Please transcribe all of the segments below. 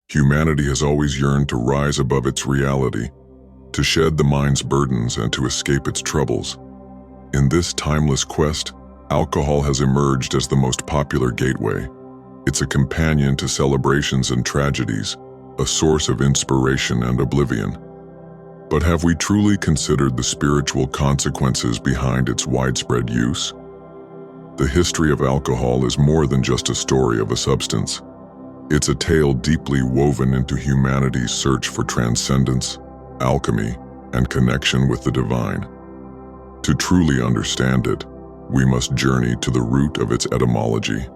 Humanity has always yearned to rise above its reality, to shed the mind's burdens and to escape its troubles. In this timeless quest, alcohol has emerged as the most popular gateway. It's a companion to celebrations and tragedies, a source of inspiration and oblivion. But have we truly considered the spiritual consequences behind its widespread use? The history of alcohol is more than just a story of a substance. It's a tale deeply woven into humanity's search for transcendence, alchemy, and connection with the divine. To truly understand it, we must journey to the root of its etymology.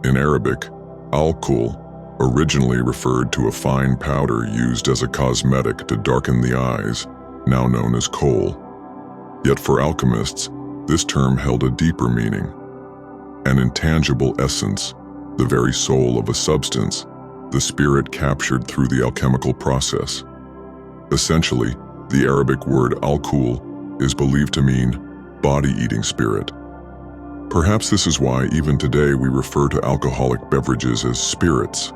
In Arabic, al-kuhl originally referred to a fine powder used as a cosmetic to darken the eyes, now known as kohl. Yet for alchemists, this term held a deeper meaning. An intangible essence, the very soul of a substance, the spirit captured through the alchemical process. Essentially, the Arabic word al-kuhl is believed to mean body-eating spirit. Perhaps this is why even today we refer to alcoholic beverages as spirits.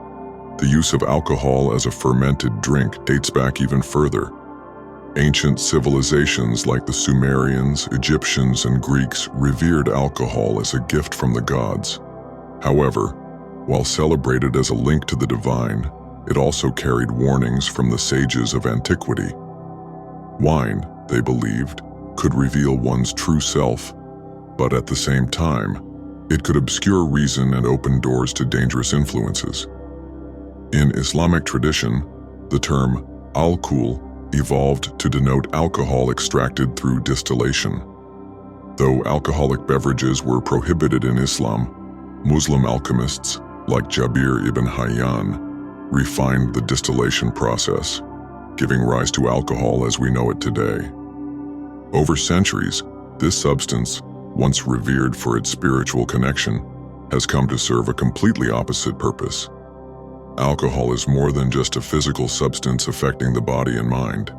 The use of alcohol as a fermented drink dates back even further. Ancient civilizations like the Sumerians, Egyptians, and Greeks revered alcohol as a gift from the gods. However, while celebrated as a link to the divine, it also carried warnings from the sages of antiquity. Wine, they believed, could reveal one's true self, but at the same time, it could obscure reason and open doors to dangerous influences. In Islamic tradition, the term al-kuhl evolved to denote alcohol extracted through distillation. Though alcoholic beverages were prohibited in Islam, Muslim alchemists, like Jabir ibn Hayyan, refined the distillation process, giving rise to alcohol as we know it today. Over centuries, this substance, once revered for its spiritual connection, has come to serve a completely opposite purpose. Alcohol is more than just a physical substance affecting the body and mind.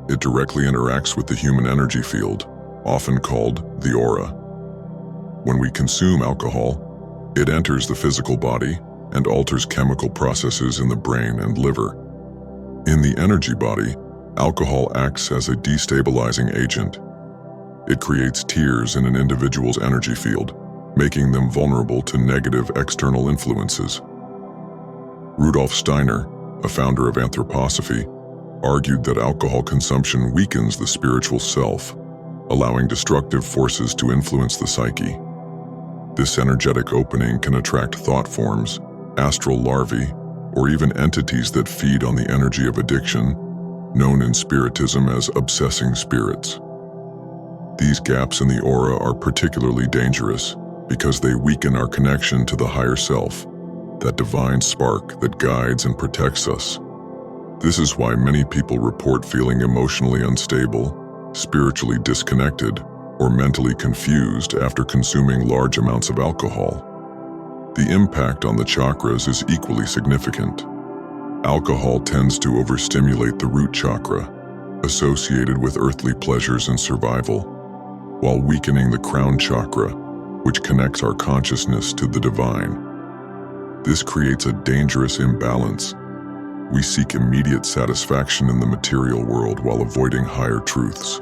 It directly interacts with the human energy field, often called the aura. When we consume alcohol, it enters the physical body and alters chemical processes in the brain and liver. In the energy body, alcohol acts as a destabilizing agent. It creates tears in an individual's energy field, making them vulnerable to negative external influences. Rudolf Steiner, a founder of anthroposophy, argued that alcohol consumption weakens the spiritual self, allowing destructive forces to influence the psyche. This energetic opening can attract thought forms, astral larvae, or even entities that feed on the energy of addiction, known in Spiritism as obsessing spirits. These gaps in the aura are particularly dangerous because they weaken our connection to the higher self, that divine spark that guides and protects us. This is why many people report feeling emotionally unstable, spiritually disconnected, or mentally confused after consuming large amounts of alcohol. The impact on the chakras is equally significant. Alcohol tends to overstimulate the root chakra, associated with earthly pleasures and survival, while weakening the crown chakra, which connects our consciousness to the divine. This creates a dangerous imbalance. We seek immediate satisfaction in the material world while avoiding higher truths.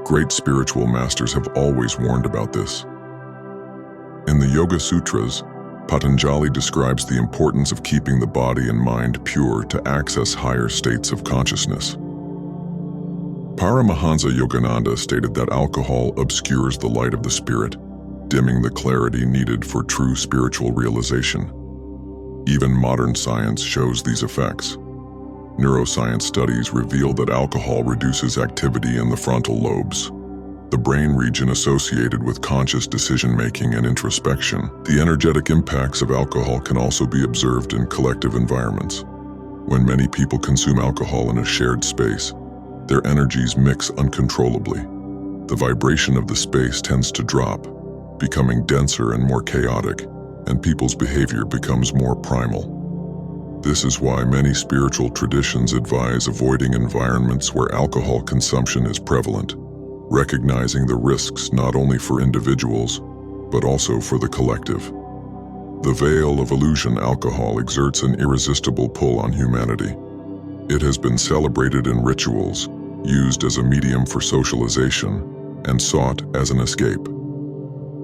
Great spiritual masters have always warned about this. In the Yoga Sutras, Patanjali describes the importance of keeping the body and mind pure to access higher states of consciousness. Paramahansa Yogananda stated that alcohol obscures the light of the spirit, dimming the clarity needed for true spiritual realization. Even modern science shows these effects. Neuroscience studies reveal that alcohol reduces activity in the frontal lobes, the brain region associated with conscious decision-making and introspection. The energetic impacts of alcohol can also be observed in collective environments. When many people consume alcohol in a shared space, their energies mix uncontrollably. The vibration of the space tends to drop, becoming denser and more chaotic, and people's behavior becomes more primal. This is why many spiritual traditions advise avoiding environments where alcohol consumption is prevalent, recognizing the risks not only for individuals, but also for the collective. The veil of illusion alcohol exerts an irresistible pull on humanity. It has been celebrated in rituals, used as a medium for socialization, and sought as an escape.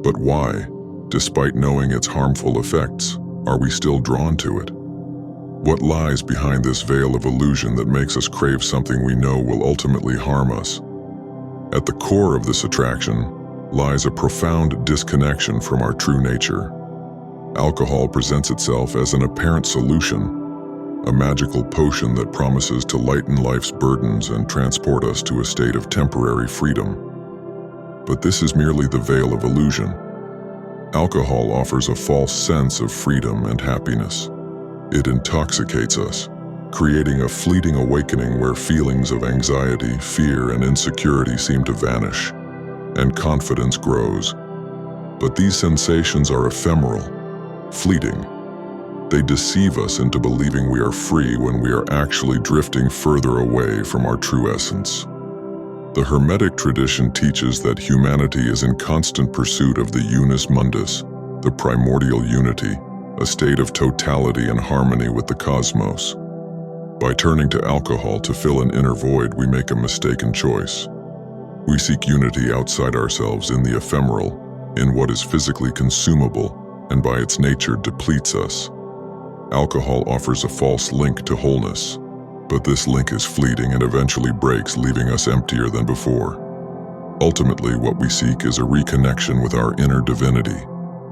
But why, despite knowing its harmful effects, are we still drawn to it? What lies behind this veil of illusion that makes us crave something we know will ultimately harm us? At the core of this attraction lies a profound disconnection from our true nature. Alcohol presents itself as an apparent solution, a magical potion that promises to lighten life's burdens and transport us to a state of temporary freedom. But this is merely the veil of illusion. Alcohol offers a false sense of freedom and happiness. It intoxicates us, creating a fleeting awakening where feelings of anxiety, fear, and insecurity seem to vanish, and confidence grows. But these sensations are ephemeral, fleeting. They deceive us into believing we are free when we are actually drifting further away from our true essence. The Hermetic tradition teaches that humanity is in constant pursuit of the unus mundus, the primordial unity, a state of totality and harmony with the cosmos. By turning to alcohol to fill an inner void, we make a mistaken choice. We seek unity outside ourselves in the ephemeral, in what is physically consumable and by its nature depletes us. Alcohol offers a false link to wholeness, but this link is fleeting and eventually breaks, leaving us emptier than before. Ultimately, what we seek is a reconnection with our inner divinity,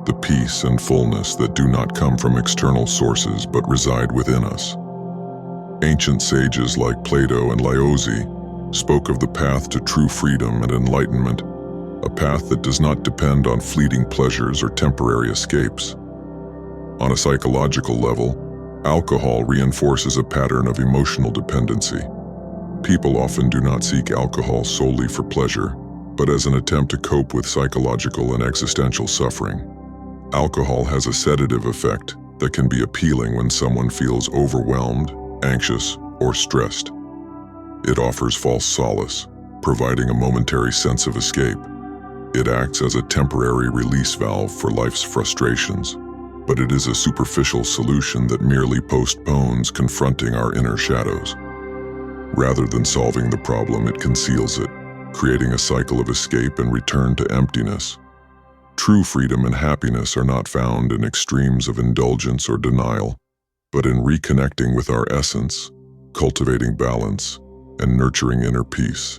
the peace and fullness that do not come from external sources but reside within us. Ancient sages like Plato and Laozi spoke of the path to true freedom and enlightenment, a path that does not depend on fleeting pleasures or temporary escapes. On a psychological level, alcohol reinforces a pattern of emotional dependency. People often do not seek alcohol solely for pleasure, but as an attempt to cope with psychological and existential suffering. Alcohol has a sedative effect that can be appealing when someone feels overwhelmed, anxious, or stressed. It offers false solace, providing a momentary sense of escape. It acts as a temporary release valve for life's frustrations, but it is a superficial solution that merely postpones confronting our inner shadows. Rather than solving the problem, it conceals it, creating a cycle of escape and return to emptiness. True freedom and happiness are not found in extremes of indulgence or denial, but in reconnecting with our essence, cultivating balance, and nurturing inner peace.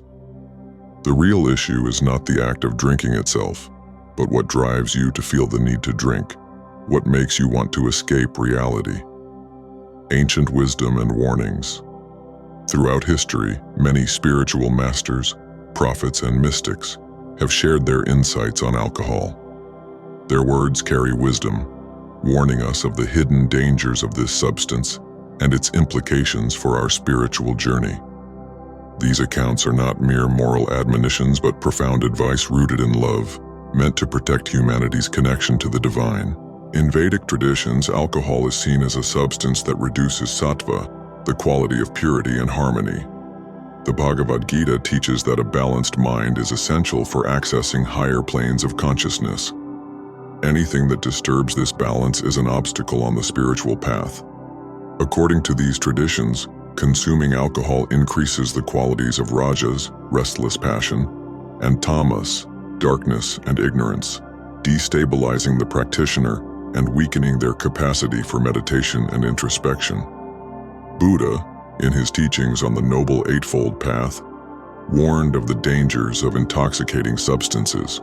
The real issue is not the act of drinking itself, but what drives you to feel the need to drink, what makes you want to escape reality. Ancient wisdom and warnings. Throughout history, many spiritual masters, prophets, and mystics have shared their insights on alcohol. Their words carry wisdom, warning us of the hidden dangers of this substance and its implications for our spiritual journey. These accounts are not mere moral admonitions but profound advice rooted in love, meant to protect humanity's connection to the divine. In Vedic traditions, alcohol is seen as a substance that reduces sattva, the quality of purity and harmony. The Bhagavad Gita teaches that a balanced mind is essential for accessing higher planes of consciousness. Anything that disturbs this balance is an obstacle on the spiritual path. According to these traditions, consuming alcohol increases the qualities of rajas, restless passion, and tamas, darkness and ignorance, destabilizing the practitioner and weakening their capacity for meditation and introspection. Buddha, in his teachings on the Noble Eightfold Path, warned of the dangers of intoxicating substances.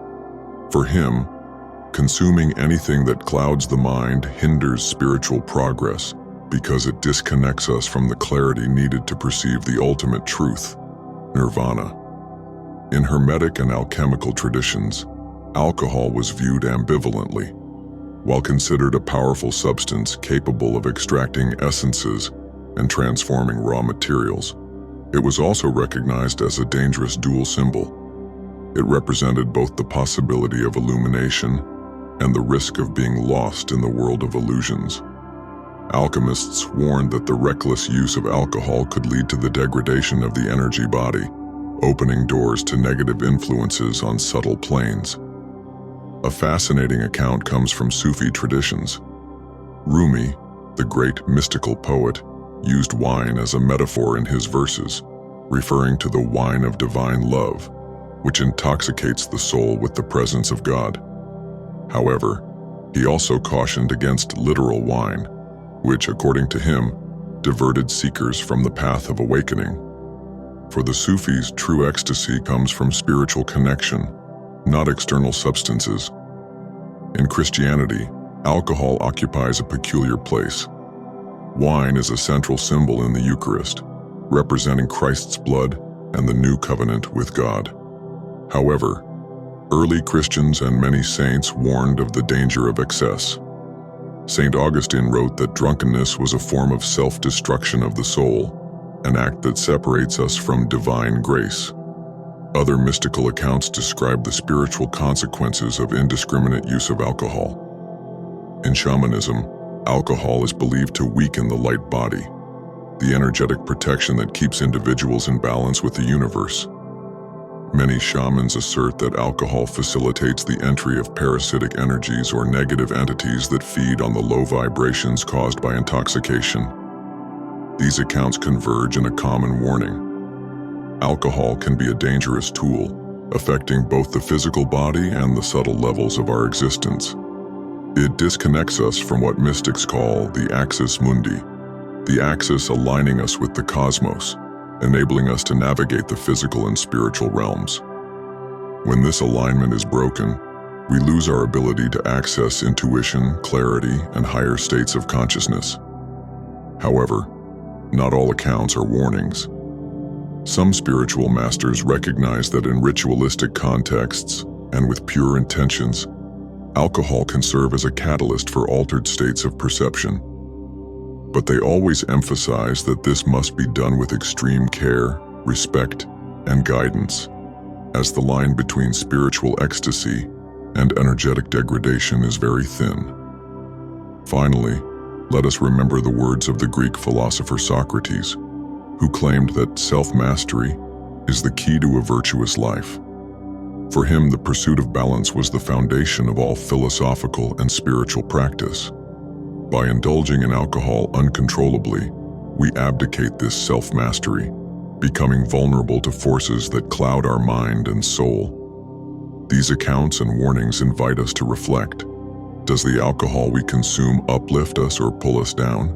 For him, consuming anything that clouds the mind hinders spiritual progress because it disconnects us from the clarity needed to perceive the ultimate truth, nirvana. In Hermetic and alchemical traditions, alcohol was viewed ambivalently. While considered a powerful substance capable of extracting essences and transforming raw materials, it was also recognized as a dangerous dual symbol. It represented both the possibility of illumination and the risk of being lost in the world of illusions. Alchemists warned that the reckless use of alcohol could lead to the degradation of the energy body, opening doors to negative influences on subtle planes. A fascinating account comes from Sufi traditions. Rumi, the great mystical poet, used wine as a metaphor in his verses, referring to the wine of divine love, which intoxicates the soul with the presence of God. However, he also cautioned against literal wine, which, according to him, diverted seekers from the path of awakening. For the Sufis, true ecstasy comes from spiritual connection, not external substances. In Christianity, alcohol occupies a peculiar place. Wine is a central symbol in the Eucharist, representing Christ's blood and the new covenant with God. However, early Christians and many saints warned of the danger of excess. St. Augustine wrote that drunkenness was a form of self-destruction of the soul, an act that separates us from divine grace. Other mystical accounts describe the spiritual consequences of indiscriminate use of alcohol. In shamanism, alcohol is believed to weaken the light body, the energetic protection that keeps individuals in balance with the universe. Many shamans assert that alcohol facilitates the entry of parasitic energies or negative entities that feed on the low vibrations caused by intoxication. These accounts converge in a common warning. Alcohol can be a dangerous tool, affecting both the physical body and the subtle levels of our existence. It disconnects us from what mystics call the axis mundi, the axis aligning us with the cosmos, enabling us to navigate the physical and spiritual realms. When this alignment is broken, we lose our ability to access intuition, clarity, and higher states of consciousness. However, not all accounts are warnings. Some spiritual masters recognize that in ritualistic contexts and with pure intentions, alcohol can serve as a catalyst for altered states of perception. But they always emphasize that this must be done with extreme care, respect, and guidance, as the line between spiritual ecstasy and energetic degradation is very thin. Finally, let us remember the words of the Greek philosopher Socrates, who claimed that self-mastery is the key to a virtuous life. For him, the pursuit of balance was the foundation of all philosophical and spiritual practice. By indulging in alcohol uncontrollably, we abdicate this self-mastery, becoming vulnerable to forces that cloud our mind and soul. These accounts and warnings invite us to reflect. Does the alcohol we consume uplift us or pull us down?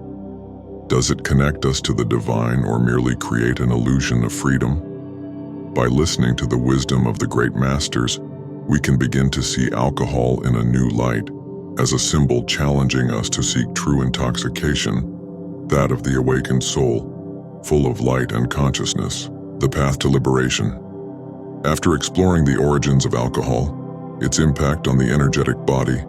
Does it connect us to the divine or merely create an illusion of freedom? By listening to the wisdom of the great masters, we can begin to see alcohol in a new light, as a symbol challenging us to seek true intoxication, that of the awakened soul, full of light and consciousness, the path to liberation. After exploring the origins of alcohol, its impact on the energetic body,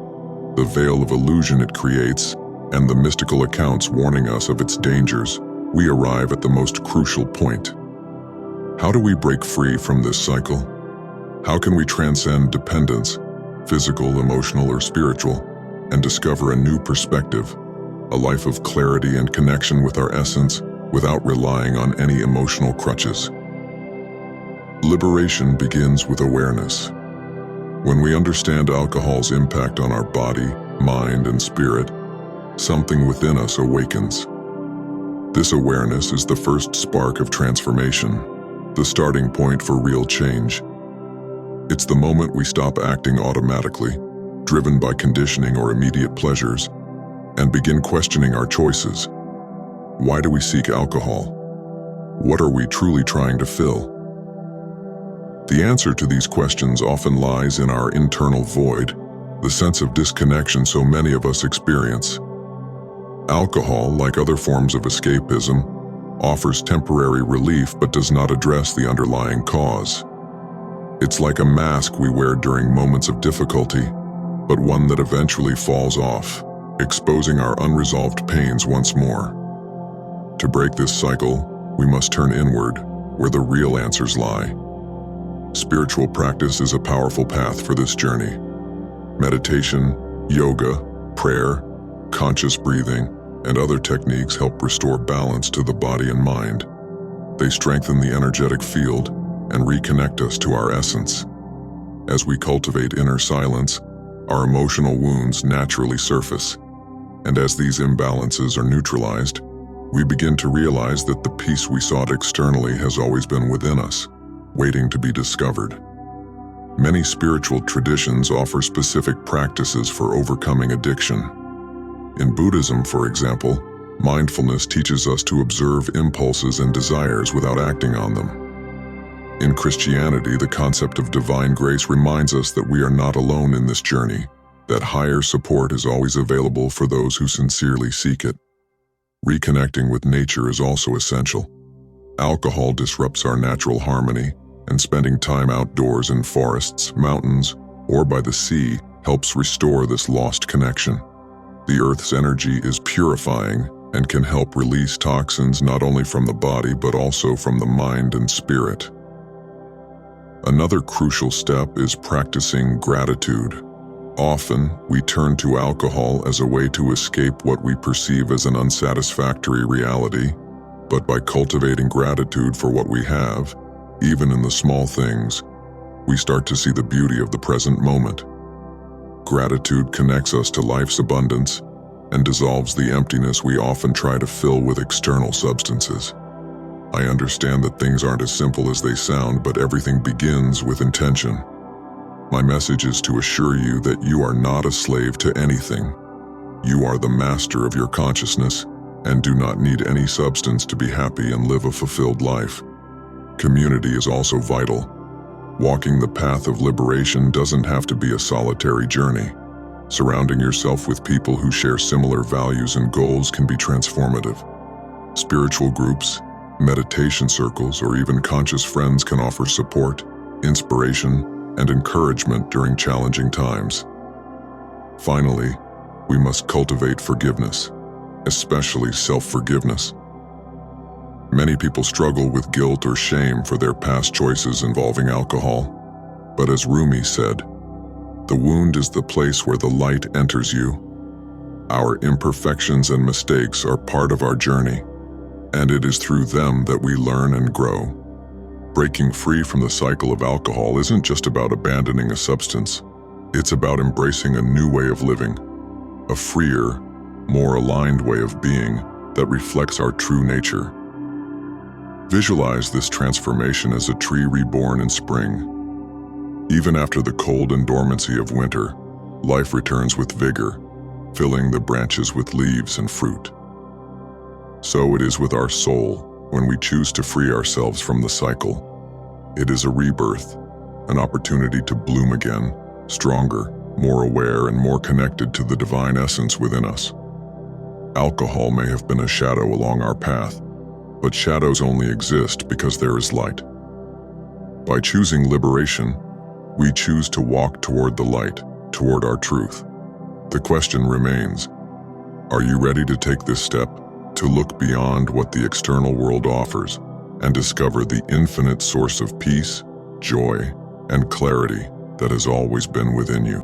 the veil of illusion it creates, and the mystical accounts warning us of its dangers, we arrive at the most crucial point. How do we break free from this cycle? How can we transcend dependence, physical, emotional, or spiritual, and discover a new perspective, a life of clarity and connection with our essence without relying on any emotional crutches? Liberation begins with awareness. When we understand alcohol's impact on our body, mind, and spirit, something within us awakens. This awareness is the first spark of transformation, the starting point for real change. It's the moment we stop acting automatically, driven by conditioning or immediate pleasures, and begin questioning our choices. Why do we seek alcohol? What are we truly trying to fill? The answer to these questions often lies in our internal void, the sense of disconnection so many of us experience. Alcohol, like other forms of escapism, offers temporary relief but does not address the underlying cause. It's like a mask we wear during moments of difficulty, but one that eventually falls off, exposing our unresolved pains once more. To break this cycle, we must turn inward, where the real answers lie. Spiritual practice is a powerful path for this journey. Meditation, yoga, prayer, conscious breathing, and other techniques help restore balance to the body and mind. They strengthen the energetic field and reconnect us to our essence. As we cultivate inner silence, our emotional wounds naturally surface. And as these imbalances are neutralized, we begin to realize that the peace we sought externally has always been within us, waiting to be discovered. Many spiritual traditions offer specific practices for overcoming addiction. In Buddhism, for example, mindfulness teaches us to observe impulses and desires without acting on them. In Christianity, the concept of divine grace reminds us that we are not alone in this journey, that higher support is always available for those who sincerely seek it. Reconnecting with nature is also essential. Alcohol disrupts our natural harmony, and spending time outdoors in forests, mountains, or by the sea helps restore this lost connection. The Earth's energy is purifying and can help release toxins not only from the body but also from the mind and spirit. Another crucial step is practicing gratitude. Often, we turn to alcohol as a way to escape what we perceive as an unsatisfactory reality, but by cultivating gratitude for what we have, even in the small things, we start to see the beauty of the present moment. Gratitude connects us to life's abundance and dissolves the emptiness we often try to fill with external substances. I understand that things aren't as simple as they sound, but everything begins with intention. My message is to assure you that you are not a slave to anything. You are the master of your consciousness and do not need any substance to be happy and live a fulfilled life. Community is also vital. Walking the path of liberation doesn't have to be a solitary journey. Surrounding yourself with people who share similar values and goals can be transformative. Spiritual groups, meditation circles, or even conscious friends can offer support, inspiration, and encouragement during challenging times. Finally, we must cultivate forgiveness, especially self-forgiveness. Many people struggle with guilt or shame for their past choices involving alcohol. But as Rumi said, "The wound is the place where the light enters you." Our imperfections and mistakes are part of our journey, and it is through them that we learn and grow. Breaking free from the cycle of alcohol isn't just about abandoning a substance. It's about embracing a new way of living, a freer, more aligned way of being that reflects our true nature. Visualize this transformation as a tree reborn in spring. Even after the cold and dormancy of winter, life returns with vigor, filling the branches with leaves and fruit. So it is with our soul when we choose to free ourselves from the cycle. It is a rebirth, an opportunity to bloom again, stronger, more aware, and more connected to the divine essence within us. Alcohol may have been a shadow along our path, but shadows only exist because there is light. By choosing liberation, we choose to walk toward the light, toward our truth. The question remains, are you ready to take this step, to look beyond what the external world offers and discover the infinite source of peace, joy, and clarity that has always been within you?